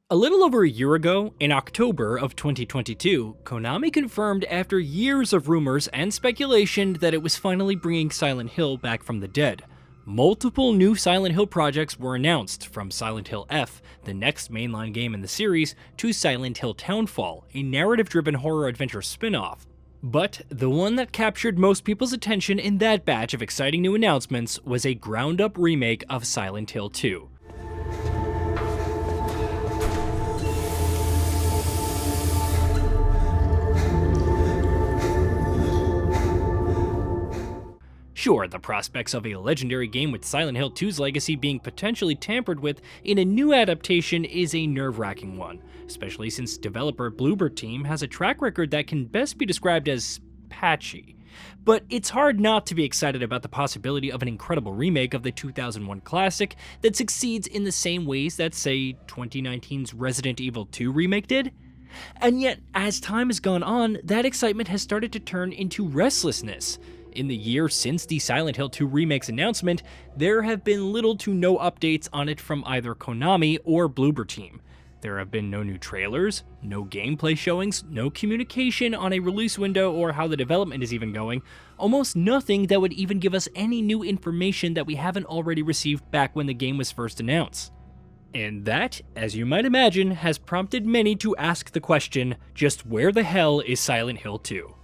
A little over a year ago, in October of 2022, Konami confirmed after years of rumors and speculation that it was finally bringing Silent Hill back from the dead. Multiple new Silent Hill projects were announced, from Silent Hill F, the next mainline game in the series, to Silent Hill Townfall, a narrative-driven horror-adventure spin-off. But the one that captured most people's attention in that batch of exciting new announcements was a ground-up remake of Silent Hill 2. Sure, the prospects of a legendary game with Silent Hill 2's legacy being potentially tampered with in a new adaptation is a nerve-wracking one, especially since developer Bloober Team has a track record that can best be described as patchy. But it's hard not to be excited about the possibility of an incredible remake of the 2001 classic that succeeds in the same ways that, say, 2019's Resident Evil 2 remake did. And yet, as time has gone on, that excitement has started to turn into restlessness. In the year since the Silent Hill 2 remake's announcement, there have been little to no updates on it from either Konami or Bloober Team. There have been no new trailers, no gameplay showings, no communication on a release window or how the development is even going, almost nothing that would even give us any new information that we haven't already received back when the game was first announced. And that, as you might imagine, has prompted many to ask the question, just where the hell is Silent Hill 2?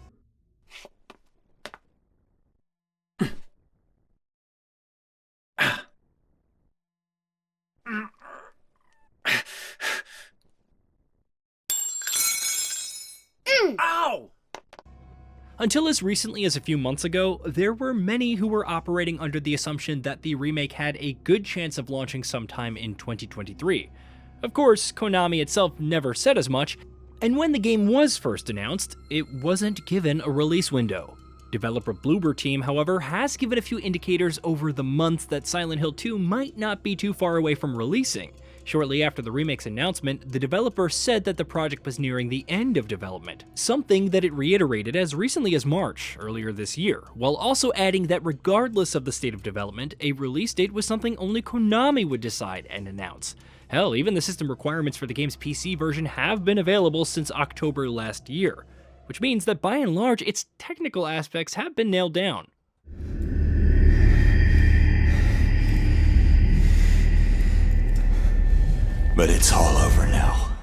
Ow! Until as recently as a few months ago, there were many who were operating under the assumption that the remake had a good chance of launching sometime in 2023. Of course, Konami itself never said as much, and when the game was first announced, it wasn't given a release window. Developer Bloober Team, however, has given a few indicators over the months that Silent Hill 2 might not be too far away from releasing. Shortly after the remake's announcement, the developer said that the project was nearing the end of development, something that it reiterated as recently as March earlier this year, while also adding that regardless of the state of development, a release date was something only Konami would decide and announce. Hell, even the system requirements for the game's PC version have been available since October last year, which means that by and large, its technical aspects have been nailed down. But it's all over now.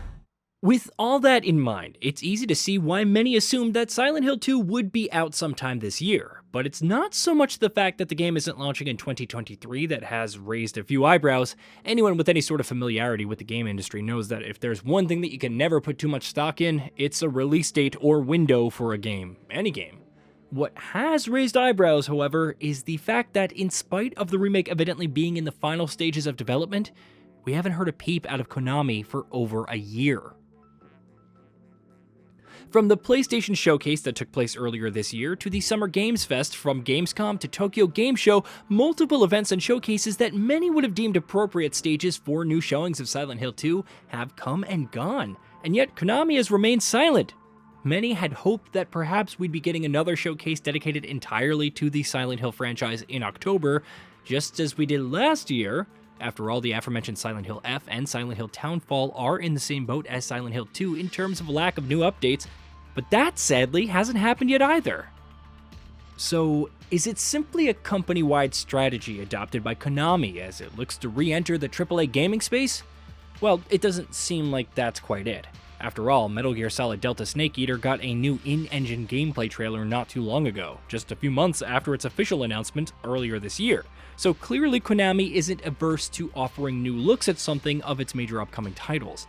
With all that in mind, it's easy to see why many assumed that Silent Hill 2 would be out sometime this year, but it's not so much the fact that the game isn't launching in 2023 that has raised a few eyebrows. Anyone with any sort of familiarity with the game industry knows that if there's one thing that you can never put too much stock in, it's a release date or window for a game, any game. What has raised eyebrows, however, is the fact that in spite of the remake evidently being in the final stages of development, we haven't heard a peep out of Konami for over a year. From the PlayStation Showcase that took place earlier this year, to the Summer Games Fest, from Gamescom to Tokyo Game Show, multiple events and showcases that many would have deemed appropriate stages for new showings of Silent Hill 2 have come and gone, and yet Konami has remained silent. Many had hoped that perhaps we'd be getting another showcase dedicated entirely to the Silent Hill franchise in October, just as we did last year. After all, the aforementioned Silent Hill F and Silent Hill Townfall are in the same boat as Silent Hill 2 in terms of lack of new updates, but that sadly hasn't happened yet either. So, is it simply a company-wide strategy adopted by Konami as it looks to re-enter the AAA gaming space? Well, it doesn't seem like that's quite it. After all, Metal Gear Solid Delta Snake Eater got a new in-engine gameplay trailer not too long ago, just a few months after its official announcement earlier this year. So clearly Konami isn't averse to offering new looks at something of its major upcoming titles.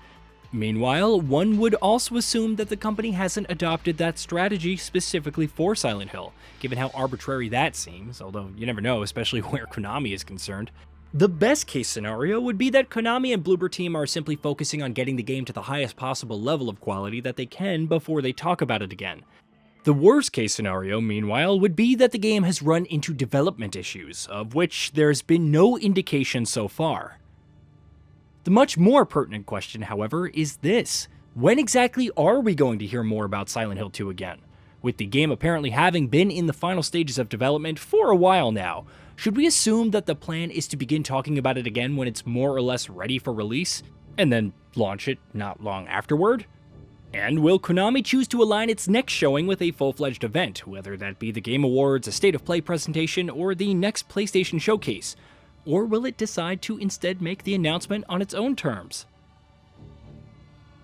Meanwhile, one would also assume that the company hasn't adopted that strategy specifically for Silent Hill, given how arbitrary that seems, although you never know, especially where Konami is concerned. The best case scenario would be that Konami and Bloober Team are simply focusing on getting the game to the highest possible level of quality that they can before they talk about it again. The worst case scenario, meanwhile, would be that the game has run into development issues, of which there's been no indication so far. The much more pertinent question, however, is this: when exactly are we going to hear more about Silent Hill 2 again? With the game apparently having been in the final stages of development for a while now, should we assume that the plan is to begin talking about it again when it's more or less ready for release? and then launch it not long afterward? And will Konami choose to align its next showing with a full-fledged event, whether that be the Game Awards, a State of Play presentation, or the next PlayStation Showcase? Or will it decide to instead make the announcement on its own terms?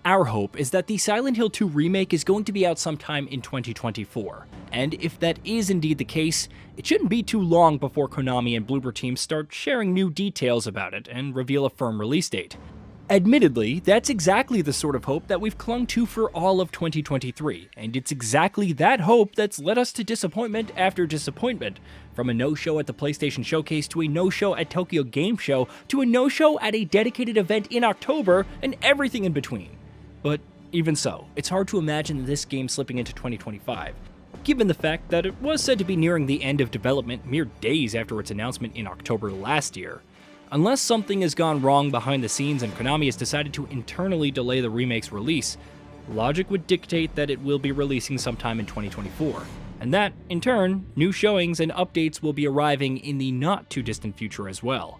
Our hope is that the Silent Hill 2 remake is going to be out sometime in 2024, and if that is indeed the case, it shouldn't be too long before Konami and Bloober Team start sharing new details about it and reveal a firm release date. Admittedly, that's exactly the sort of hope that we've clung to for all of 2023, and it's exactly that hope that's led us to disappointment after disappointment, from a no-show at the PlayStation Showcase to a no-show at Tokyo Game Show to a no-show at a dedicated event in October, and everything in between. But even so, it's hard to imagine this game slipping into 2025, given the fact that it was said to be nearing the end of development mere days after its announcement in October last year. Unless something has gone wrong behind the scenes and Konami has decided to internally delay the remake's release, logic would dictate that it will be releasing sometime in 2024, and that, in turn, new showings and updates will be arriving in the not-too-distant future as well.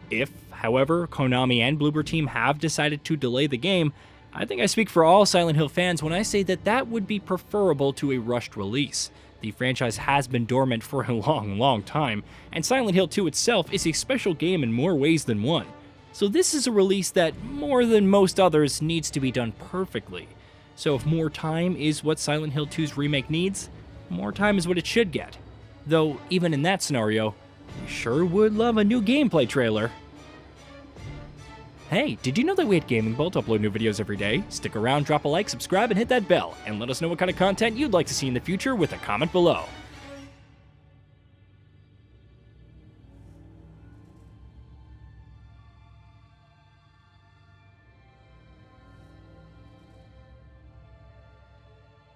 If, however, Konami and Bloober Team have decided to delay the game, I think I speak for all Silent Hill fans when I say that that would be preferable to a rushed release. The franchise has been dormant for a long time, and Silent Hill 2 itself is a special game in more ways than one. So this is a release that, more than most others, needs to be done perfectly. So if more time is what Silent Hill 2's remake needs, more time is what it should get. Though, even in that scenario, we sure would love a new gameplay trailer. Hey, did you know that we at GamingBolt upload new videos every day? Stick around, drop a like, subscribe, and hit that bell, and let us know what kind of content you'd like to see in the future with a comment below.